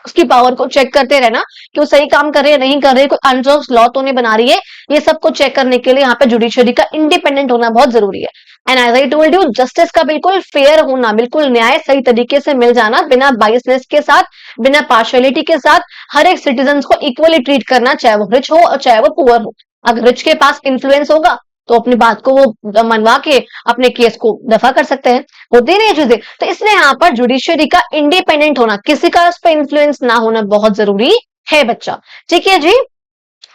उसकी पावर को चेक करते रहना कि वो सही काम कर रहे हैं नहीं कर रहे, कोई अनजस्ट लॉ तो नहीं बना रही है। ये सबको चेक करने के लिए यहाँ पे जुडिशरी का इंडिपेंडेंट होना बहुत जरूरी है। And as I told you, justice का बिल्कुल फेयर होना, बिल्कुल न्याय सही तरीके से मिल जाना, बिना बायसनेस के साथ, बिना पार्शियलिटी के साथ, हर एक सिटीजन को इक्वली ट्रीट करना, चाहे वो रिच हो और चाहे वो पुअर हो। अगर रिच के पास इन्फ्लुएंस होगा तो अपनी बात को वो मनवा के अपने केस को दफा कर सकते हैं, होती नहीं चीजें। तो इसलिए यहाँ पर जुडिशियरी का इंडिपेंडेंट होना, किसी का उस पर इंफ्लुएंस ना होना बहुत जरूरी है बच्चा। ठीक है जी।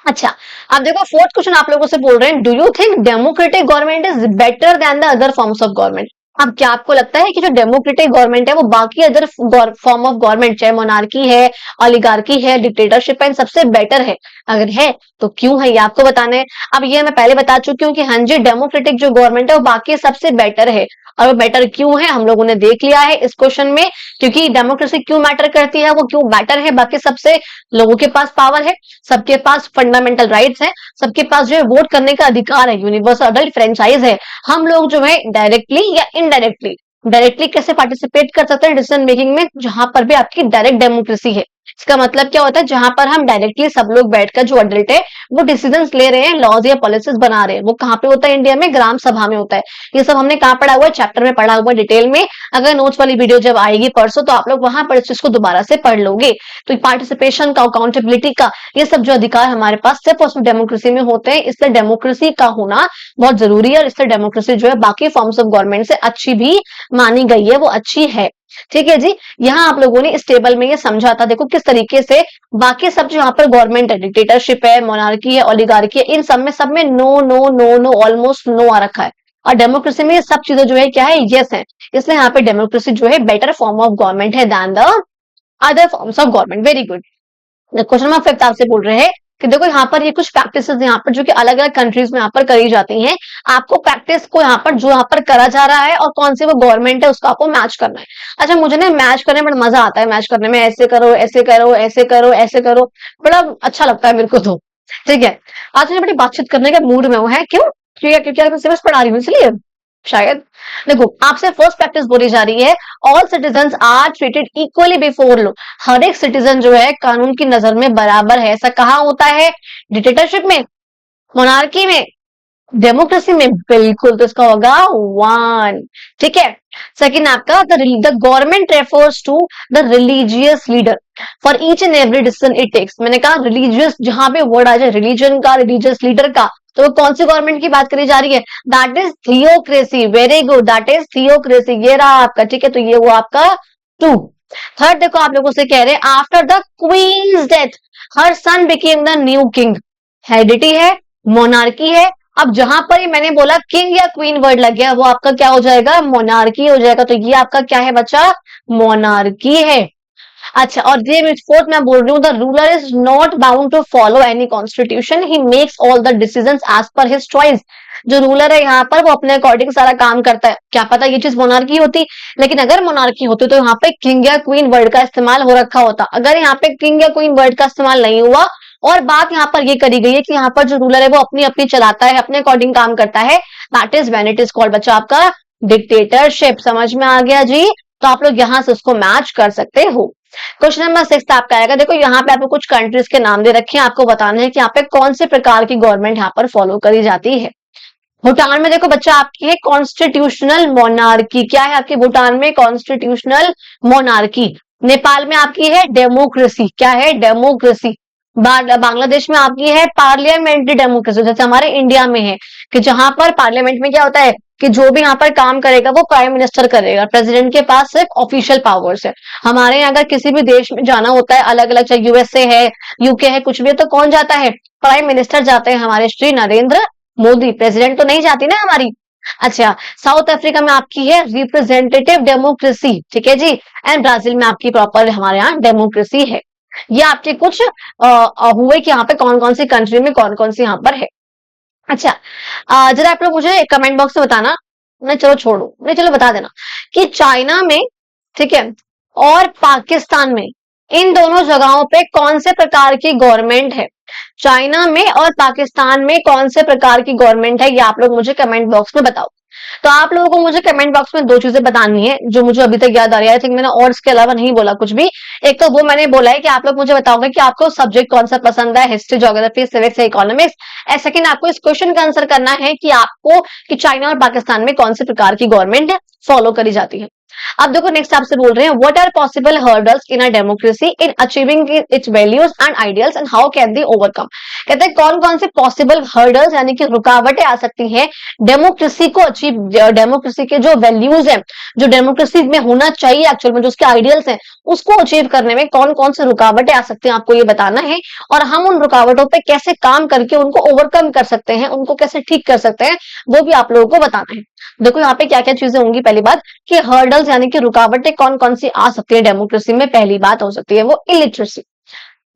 अच्छा, अब देखो फोर्थ क्वेश्चन आप लोगों से बोल रहे हैं, do you think democratic government is better than the other forms of government. अब क्या आपको लगता है कि जो डेमोक्रेटिक गवर्नमेंट है वो बाकी अदर फॉर्म ऑफ गवर्नमेंट, चाहे मोनार्की है, ओलिगार्की है, डिक्टेटरशिप है, इन सबसे बेटर है? अगर है तो क्यों है, ये आपको बताना है। अब ये मैं पहले बता चुकी हूँ कि हाँ जी, डेमोक्रेटिक जो गवर्नमेंट है वो बाकी सबसे बेटर है। और वो बेटर क्यों है हम लोगों ने देख लिया है इस क्वेश्चन में, क्योंकि डेमोक्रेसी क्यों मैटर करती है, वो क्यों बेटर है बाकी सबसे। लोगों के पास पावर है, सबके पास फंडामेंटल राइट्स है, सबके पास जो है वोट करने का अधिकार है, यूनिवर्सल अडल्ट फ्रेंचाइज है। हम लोग जो है डायरेक्टली या इनडायरेक्टली, डायरेक्टली कैसे पार्टिसिपेट कर सकते हैं डिसीजन मेकिंग में, जहां पर भी आपकी डायरेक्ट डेमोक्रेसी है। इसका मतलब क्या होता है, जहां पर हम डायरेक्टली सब लोग बैठकर, जो अडल्ट है वो डिसीजंस ले रहे हैं, लॉज या पॉलिसीज बना रहे हैं। वो कहाँ पे होता है इंडिया में, ग्राम सभा में होता है। ये सब हमने कहाँ पढ़ा हुआ है, चैप्टर में पढ़ा हुआ है डिटेल में। अगर नोट्स वाली वीडियो जब आएगी परसों तो आप लोग वहां पर इस चीज को दोबारा से पढ़ लोगे। तो पार्टिसिपेशन का, अकाउंटेबिलिटी का, ये सब जो अधिकार हमारे पास सिर्फ उसमें डेमोक्रेसी में होते हैं। इसलिए डेमोक्रेसी का होना बहुत जरूरी है, और इससे डेमोक्रेसी जो है बाकी फॉर्म्स ऑफ गवर्नमेंट से अच्छी भी मानी गई है, वो अच्छी है। ठीक है जी। यहाँ आप लोगों ने इस टेबल में ये समझा था, देखो किस तरीके से बाकी सब जो यहाँ पर गवर्नमेंट है, डिक्टेटरशिप है, मोनार्की है, ओलिगार्की है, इन सब में no no no no almost no आ रखा है। और डेमोक्रेसी में ये सब चीजें जो है क्या है, यस है। इसलिए यहाँ पे डेमोक्रेसी जो है बेटर फॉर्म ऑफ गवर्नमेंट है than the other forms of government. Very good. Question number 5 आपसे बोल रहे हैं कि देखो यहाँ पर ये कुछ प्रैक्टिसेस यहाँ पर जो कि अलग अलग कंट्रीज में यहाँ पर करी जाती हैं। आपको प्रैक्टिस को यहाँ पर जो यहाँ पर करा जा रहा है और कौन सी वो गवर्नमेंट है उसका आपको मैच करना है। अच्छा, मुझे ना मैच करने में बड़ा मजा आता है, मैच करने में, ऐसे करो ऐसे करो ऐसे करो ऐसे करो, बड़ा अच्छा लगता है मेरे को तो। ठीक है, आज मुझे बड़ी बातचीत करने के मूड में हूँ, है क्यों? क्योंकि मैं सिलेबस पढ़ा रही हूँ इसलिए शायद। देखो आपसे फर्स्ट प्रैक्टिस बोली जा रही है, all citizens are treated equally before law. हर एक सिटीजन जो है कानून की नजर में बराबर है। ऐसा कहाँ होता है? डिक्टेटरशिप में, मोनार्की में, डेमोक्रेसी में। बिल्कुल, तो इसका होगा 1। ठीक है। सेकंड आपका, the government refers to the religious leader for each and every decision it takes. मैंने कहा रिलीजियस, जहां पे वर्ड आ जाए रिलीजन का, रिलीजियस लीडर का, तो वो कौन सी गवर्नमेंट की बात करी जा रही है? That is theocracy. Very good, that is theocracy. ये रहा आपका। ठीक है, तो ये हुआ आपका 2। थर्ड देखो आप लोगों से कह रहे हैं, after the queen's death her son became the new king. Heredity है, मोनार्की है। अब जहां पर ही मैंने बोला किंग या क्वीन वर्ड लग गया, वो आपका क्या हो जाएगा? मोनार्की हो जाएगा। तो ये आपका क्या है बच्चा? मोनार्की है। अच्छा, और ये फोर्थ मैं बोल रही हूँ, the ruler is not bound to follow any constitution, he makes all the decisions as per his choice. जो रूलर है यहाँ पर वो अपने अकॉर्डिंग सारा काम करता है। क्या पता ये चीज मोनार्की होती, लेकिन अगर मोनार्की होती तो यहाँ पे किंग या क्वीन वर्ड का इस्तेमाल हो रखा होता। अगर यहाँ पे किंग या क्वीन वर्ड का इस्तेमाल नहीं हुआ, और बात यहाँ पर ये करी गई है कि यहाँ पर जो रूलर है वो अपनी अपनी चलाता है, अपने अकॉर्डिंग काम करता है, that is when it is called बच्चा आपका डिक्टेटरशिप। समझ में आ गया जी? तो आप लोग यहाँ से उसको मैच कर सकते हो। क्वेश्चन नंबर 6 आपका आएगा, देखो यहाँ पे आपको कुछ कंट्रीज के नाम दे रखे हैं, आपको बताना है कि यहाँ पे कौन से प्रकार की गवर्नमेंट यहाँ पर फॉलो करी जाती है। भूटान में देखो बच्चा आपकी है कॉन्स्टिट्यूशनल मोनार्की। क्या है आपके भूटान में? Constitutional monarchy. नेपाल में आपकी है डेमोक्रेसी। क्या है? डेमोक्रेसी। बांग्लादेश में आपकी है पार्लियामेंट्री डेमोक्रेसी, जैसे हमारे इंडिया में है कि जहां पर पार्लियामेंट में क्या होता है कि जो भी यहाँ पर काम करेगा वो प्राइम मिनिस्टर करेगा, प्रेसिडेंट के पास सिर्फ ऑफिशियल पावर्स है। हमारे यहाँ अगर किसी भी देश में जाना होता है अलग अलग, चाहे यूएसए है, यूके है, कुछ भी है, तो कौन जाता है? प्राइम मिनिस्टर जाते हैं, हमारे श्री नरेंद्र मोदी। प्रेसिडेंट तो नहीं जाती ना हमारी। अच्छा, साउथ अफ्रीका में आपकी है रिप्रेजेंटेटिव डेमोक्रेसी। ठीक है जी। एंड ब्राजील में आपकी प्रॉपर हमारे यहाँ डेमोक्रेसी है। ये आपके कुछ हुए कि यहाँ पे कौन कौन सी कंट्री में कौन कौन सी यहाँ पर है। अच्छा, जरा आप लोग मुझे कमेंट बॉक्स में बताना, नहीं चलो छोड़ो, नहीं चलो बता देना कि चाइना में, ठीक है, और पाकिस्तान में, इन दोनों जगहों पे कौन से प्रकार की गवर्नमेंट है। चाइना में और पाकिस्तान में कौन से प्रकार की गवर्नमेंट है, ये आप लोग मुझे कमेंट बॉक्स में बताओ। तो आप लोगों को मुझे कमेंट बॉक्स में दो चीजें बतानी है जो मुझे अभी तक याद आ रही है। आई थिंक मैंने और इसके अलावा नहीं बोला कुछ भी। एक तो वो मैंने बोला है कि आप लोग मुझे बताओगे कि आपको सब्जेक्ट कौन सा पसंद है, हिस्ट्री, ज्योग्राफी, सिविक्स या इकोनॉमिक्स। सेकंड, आपको इस क्वेश्चन का आंसर करना है कि आपको कि चाइना और पाकिस्तान में कौन से प्रकार की गवर्नमेंट फॉलो करी जाती है। अब देखो नेक्स्ट आपसे बोल रहे हैं, what are possible hurdles in a democracy in achieving its values and ideals and how can they overcome. कहते हैं कौन कौन से पॉसिबल हर्डल्स यानी कि रुकावटें आ सकती हैं डेमोक्रेसी को अचीव, डेमोक्रेसी के जो वैल्यूज हैं, जो डेमोक्रेसी में होना चाहिए एक्चुअल में, जो उसके आइडियल्स हैं, उसको अचीव करने में कौन कौन से रुकावटें आ सकती हैं, आपको ये बताना है। और हम उन रुकावटों पे कैसे काम करके उनको ओवरकम कर सकते हैं, उनको कैसे ठीक कर सकते हैं, वो भी आप लोगों को बताना है। देखो यहाँ पे क्या क्या चीजें होंगी। पहली बात कि हर्डल्स यानी कि रुकावटें कौन कौन सी आ सकती है डेमोक्रेसी में। पहली बात हो सकती है वो इलिटरेसी,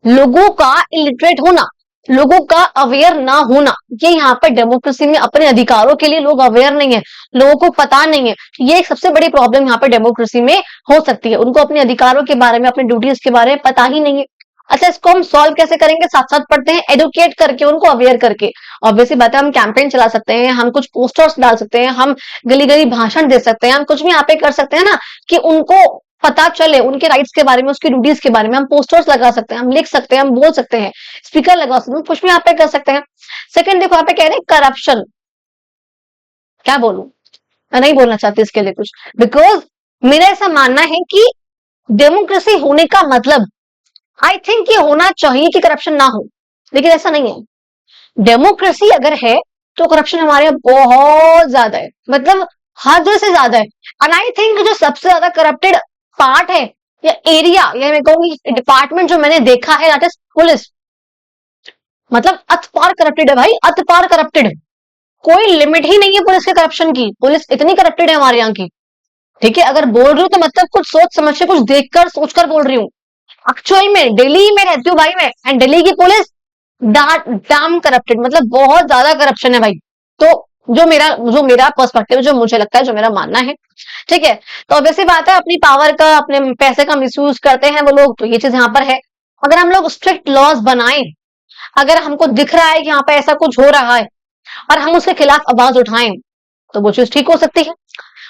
लोगों का इलिटरेट होना, लोगों का अवेयर ना होना। ये यहाँ पर डेमोक्रेसी में अपने अधिकारों के लिए लोग अवेयर नहीं है, लोगों को पता नहीं है। ये एक सबसे बड़ी प्रॉब्लम यहाँ पर डेमोक्रेसी में हो सकती है, उनको अपने अधिकारों के बारे में, अपने ड्यूटीज के बारे में पता ही नहीं है। अच्छा, इसको हम सॉल्व कैसे करेंगे, साथ साथ पढ़ते हैं, एडुकेट करके, उनको अवेयर करके। ऑब्वियसली बात है, हम कैंपेन चला सकते हैं, हम कुछ पोस्टर्स डाल सकते हैं, हम गली गली भाषण दे सकते हैं, हम कुछ भी यहाँ पे कर सकते हैं ना, कि उनको पता चले उनके राइट्स के बारे में, उसकी ड्यूटीज के बारे में। हम पोस्टर्स लगा सकते हैं, हम लिख सकते हैं, हम बोल सकते हैं, स्पीकर लगा सकते हैं, कुछ भी यहाँ पे कर सकते हैं। सेकंड देखो यहाँ पे कह रहे हैं करप्शन, क्या बोलूं, मैं नहीं बोलना चाहती इसके लिए कुछ, बिकॉज मेरा ऐसा मानना है कि डेमोक्रेसी होने का मतलब, आई थिंक ये होना चाहिए कि करप्शन ना हो, लेकिन ऐसा नहीं है। डेमोक्रेसी अगर है तो करप्शन हमारे यहाँ बहुत ज्यादा है, मतलब हद से ज्यादा है। एंड आई थिंक जो सबसे ज्यादा करप्टेड पार्ट है या एरिया, या मैं कहूंगी डिपार्टमेंट जो मैंने देखा है, दैट इज पुलिस। मतलब अत पार करप्टेड है भाई, अत पार करप्टेड। कोई लिमिट ही नहीं है पुलिस के करप्शन की, पुलिस इतनी करप्टेड है हमारे यहाँ की। ठीक है, अगर बोल रही हूँ तो मतलब कुछ सोच समझ के, कुछ देखकर सोचकर बोल रही हूँ। एक्चुअल में दिल्ली में रहती हूँ भाई मैं, एंड दिल्ली की पुलिस डैम करप्टेड, मतलब बहुत ज्यादा करप्शन है भाई। तो जो मेरा पर्सपेक्टिव, जो मुझे लगता है, जो मेरा मानना है, ठीक है। तो ऑब्वियसली बात है, अपनी पावर का, अपने पैसे का मिसयूज करते हैं वो लोग, तो ये चीज यहाँ पर है। अगर हम लोग स्ट्रिक्ट लॉज बनाएं, अगर हमको दिख रहा है कि यहाँ पे ऐसा कुछ हो रहा है और हम उसके खिलाफ आवाज उठाएं, तो वो चीज ठीक हो सकती है,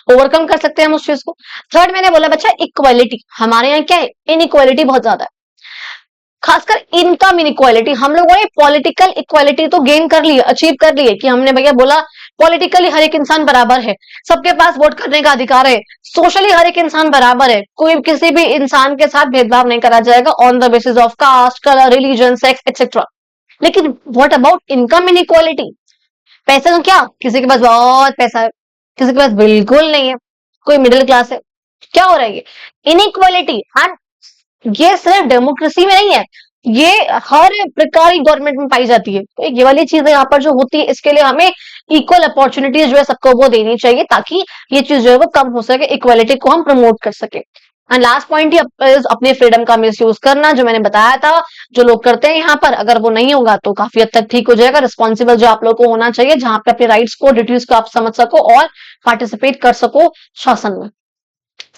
ओवरकम कर सकते हैं हम उस चीज को। थर्ड मैंने बोला बच्चा इक्वालिटी, हमारे यहाँ क्या है, इनइक्वालिटी बहुत ज्यादा है, खासकर इनकम इनइक्वालिटी। हम लोगों ने पॉलिटिकल इक्वालिटी तो गेन कर ली, अचीव कर ली है, कि हमने भैया बोला पॉलिटिकली हर एक इंसान बराबर है, सबके पास वोट करने का अधिकार है, सोशली हर एक इंसान बराबर है, कोई किसी भी इंसान के साथ भेदभाव नहीं करा जाएगा on the basis of caste, colour, religion, sex etcetera. लेकिन व्हाट अबाउट इनकम इनइक्वालिटी, पैसे का क्या, किसी के पास बहुत पैसा है, किसी के पास बिल्कुल नहीं है, कोई मिडिल क्लास है। क्या हो रहा है ये इनइक्वालिटी। एंड ये सिर्फ डेमोक्रेसी में नहीं है, ये हर प्रकार की गवर्नमेंट में पाई जाती है। तो ये वाली चीजें यहाँ पर जो होती है, इसके लिए हमें इक्वल अपॉर्चुनिटीज जो है सबको वो देनी चाहिए, ताकि ये चीज जो है वो कम हो सके, इक्वालिटी को हम प्रमोट कर सके। एंड लास्ट पॉइंट ही अपने फ्रीडम का मिसयूज करना, जो मैंने बताया था, जो लोग करते हैं यहाँ पर, अगर वो नहीं होगा तो काफी हद तक ठीक हो जाएगा। रिस्पॉन्सिबल जो आप लोग को होना चाहिए, जहां पे अपने राइट्स को, ड्यूटीज को आप समझ सको और पार्टिसिपेट कर सको शासन में।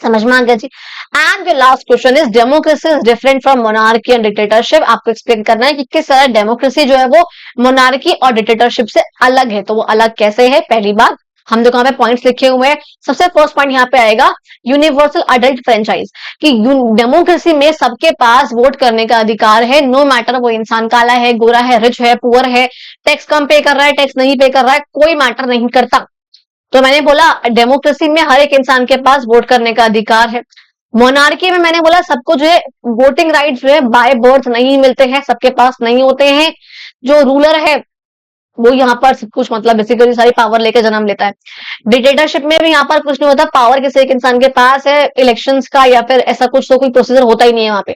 समझ में आ गया जी। And the last question is, democracy is different from monarchy and dictatorship. आपको एक्सप्लेन करना है कि किस तरह डेमोक्रेसी जो है वो मोनार्की और डिक्टेटरशिप से अलग है। तो वो अलग कैसे है, पहली बात, हम देखो यहाँ पे पॉइंट्स लिखे हुए हैं। सबसे फर्स्ट पॉइंट यहाँ पे आएगा यूनिवर्सल अडल्ट फ्रेंचाइज, कि डेमोक्रेसी में सबके पास वोट करने का अधिकार है, नो मैटर वो इंसान काला है, गोरा है, रिच है, पुअर है, टैक्स कम पे कर रहा है, टैक्स नहीं पे कर रहा है, कोई मैटर नहीं करता। तो मैंने बोला डेमोक्रेसी में हर एक इंसान के पास वोट करने का अधिकार है। मोनार्की में मैंने बोला सबको जो है वोटिंग राइट जो है बाय बर्थ नहीं मिलते हैं, सबके पास नहीं होते हैं। जो रूलर है वो यहाँ पर सब कुछ, मतलब बेसिकली सारी पावर लेके जन्म लेता है। डिक्टेटरशिप में भी यहाँ पर कुछ नहीं होता, पावर किसी एक इंसान के पास है, इलेक्शंस का या फिर ऐसा कुछ तो कोई प्रोसीजर होता ही नहीं है वहां पे।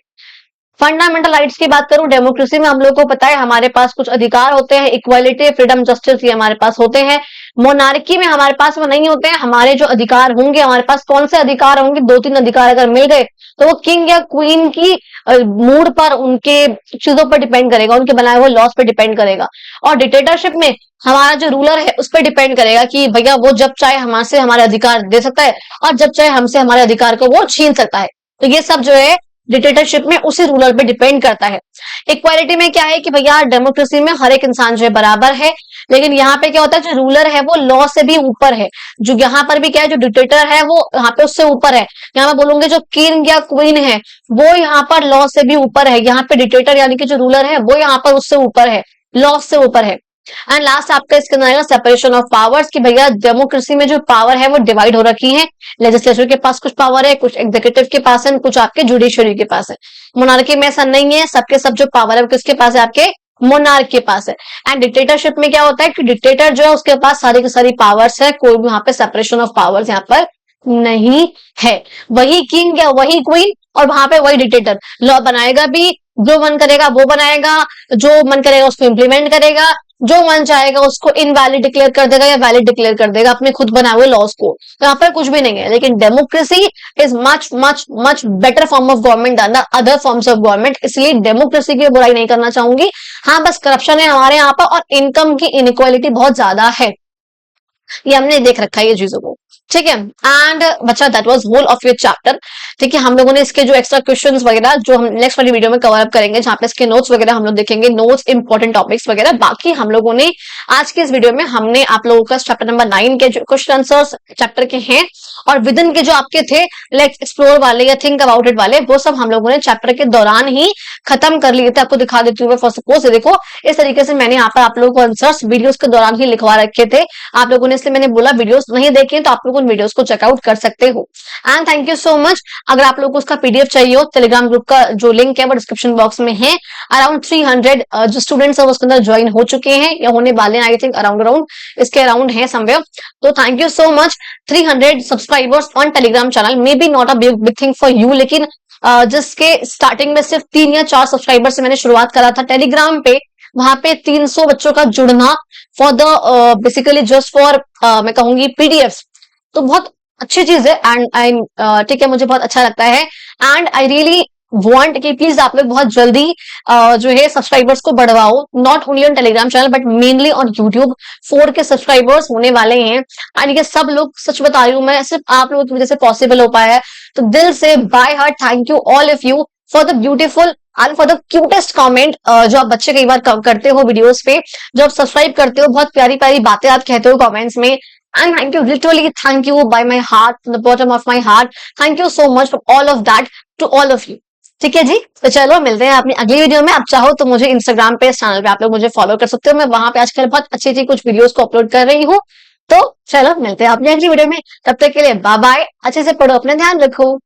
फंडामेंटल राइट्स की बात करूं, डेमोक्रेसी में हम लोग को पता है हमारे पास कुछ अधिकार होते हैं, इक्वालिटी, फ्रीडम, जस्टिस, ये हमारे पास होते हैं। मोनार्की में हमारे पास वो नहीं होते हैं। हमारे जो अधिकार होंगे, हमारे पास कौन से अधिकार होंगे, 2-3 अधिकार अगर मिल गए तो वो किंग या क्वीन की मूड पर, उनके चीजों पर डिपेंड करेगा, उनके बनाए हुए लॉस पर डिपेंड करेगा। और डिक्टेटरशिप में हमारा जो रूलर है उस पर डिपेंड करेगा कि भैया वो जब चाहे हमसे हमारे अधिकार दे सकता है और जब चाहे हमसे हमारे अधिकार को वो छीन सकता है। तो ये सब जो है डिक्टेटरशिप में उसी रूलर पे डिपेंड करता है। इक्वालिटी में क्या है कि भैया डेमोक्रेसी में हर एक इंसान जो है बराबर है, लेकिन यहाँ पे क्या होता है, जो रूलर है वो लॉ से भी ऊपर है। जो यहाँ पर भी क्या है, जो डिक्टेटर है वो यहाँ पे उससे ऊपर है। यहाँ मैं बोलूंगी जो किंग या क्वीन है वो यहाँ पर लॉ से भी ऊपर है। यहाँ पे डिक्टेटर यानी कि जो रूलर है वो यहाँ पर उससे ऊपर है, लॉ से ऊपर है। एंड लास्ट आपका इसके अंदर आएगा सेपरेशन ऑफ पावर्स, कि भैया डेमोक्रेसी में जो पावर है वो डिवाइड हो रखी है। लेजिस्लेचर के पास कुछ पावर है, कुछ एग्जीक्यूटिव के पास है, कुछ आपके जुडिशरी के पास है। मोनार्की में ऐसा नहीं है, सबके सब जो पावर है वो किसके पास है, आपके मोनार्क के पास है। एंड डिक्टेटरशिप में क्या होता है कि डिक्टेटर जो है उसके पास सारी की सारी पावर्स है, कोई भी वहां पे सेपरेशन ऑफ पावर्स यहाँ पर नहीं है। वही किंग या वही क्वीन और वहां पे वही डिक्टेटर लॉ बनाएगा भी, जो मन करेगा वो बनाएगा, जो मन करेगा उसको इम्प्लीमेंट करेगा, जो मन चाहेगा उसको इनवैलिड डिक्लेयर कर देगा या वैलिड डिक्लेयर कर देगा अपने खुद बनाए हुए लॉस को। यहाँ पर कुछ भी नहीं है। लेकिन democracy is much much much better form of government than the other forms of government, इसलिए डेमोक्रेसी की बुराई नहीं करना चाहूंगी। हाँ, बस करप्शन है हमारे यहाँ पर और इनकम की इनइक्वालिटी बहुत ज्यादा है, ये हमने देख रखा है ये चीजों को, ठीक है। एंड बच्चा that was whole of your chapter, ठीक है। हम लोगों ने इसके जो एक्स्ट्रा क्वेश्चंस वगैरह जो हम नेक्स्ट वाली वीडियो में कवर अप करेंगे, जहां पे इसके नोट्स वगैरह हम लोग देखेंगे, नोट्स इंपॉर्टेंट टॉपिक्स वगैरह। बाकी हम लोगों ने आज के इस वीडियो में हमने आप लोगों का चैप्टर नंबर 9 के जो क्वेश्चन आंसर्स चैप्टर के हैं और विद इन के जो आपके थे लेट्स एक्सप्लोर वाले या थिंक अबाउट इट वाले, वो सब हम लोगों ने चैप्टर के दौरान ही खत्म कर लिए थे। आपको दिखा देती हूँ फॉर सपोज, देखो इस तरीके से मैंने यहाँ पर आप लोगों को आंसर्स वीडियोस के दौरान ही लिखवा रखे थे आप लोगों ने, इसलिए मैंने बोला वीडियोस नहीं देखे तो आप लोग उन वीडियोस को चेकआउट कर सकते हो। And thank you so much. अगर आप लोगों को उसका पीडीएफ चाहिए हो, टेलीग्राम ग्रुप का जो लिंक है वो डिस्क्रिप्शन बॉक्स में है। अराउंड 300 जो स्टूडेंट्स है उसके अंदर ज्वाइन हो चुके हैं या होने वाले हैं, आई थिंक अराउंड इसके अराउंड है समवेयर। तो thank you so much. 300 subscribers on Telegram channel may be not a big thing for you, लेकिन जिसके स्टार्टिंग में सिर्फ 3 या 4 सब्सक्राइबर से मैंने शुरुआत करा था टेलीग्राम पे, वहां पे 300 बच्चों का जुड़ना for the basically just for मैं कहूंगी पीडीएफ, तो बहुत अच्छी चीज है। एंड आई ठीक है, मुझे बहुत अच्छा लगता है। एंड आई रियली वांट कि प्लीज आप लोग बहुत जल्दी जो है सब्सक्राइबर्स को बढ़वाओ, not only on Telegram channel but mainly on YouTube. 4 के सब्सक्राइबर्स होने वाले हैं एंड ये सब लोग, सच बता रही हूँ मैं, सिर्फ आप लोगों की वजह से पॉसिबल हो पाया है। तो दिल से by heart thank you all of you for the beautiful and for the cutest comment जो आप बच्चे कई बार करते हो वीडियोस पे, जो आप सब्सक्राइब करते हो, बहुत प्यारी प्यारी बातें आप कहते हो कमेंट्स में। And thank you, literally thank you by my heart, from the bottom of my heart. Thank you so much for all of that to all of you. ठीक है जी, तो चलो मिलते हैं अपनी अगली वीडियो में। आप चाहो तो मुझे इंस्टाग्राम पे, इस चैनल पे आप लोग मुझे फॉलो कर सकते हो, मैं वहां पे आजकल बहुत अच्छी अच्छी कुछ वीडियोस को अपलोड कर रही हूँ। तो चलो मिलते हैं अपनी अगली वीडियो में, तब तक के लिए बाय बाय। अच्छे से पढ़ो, अपना ध्यान रखो।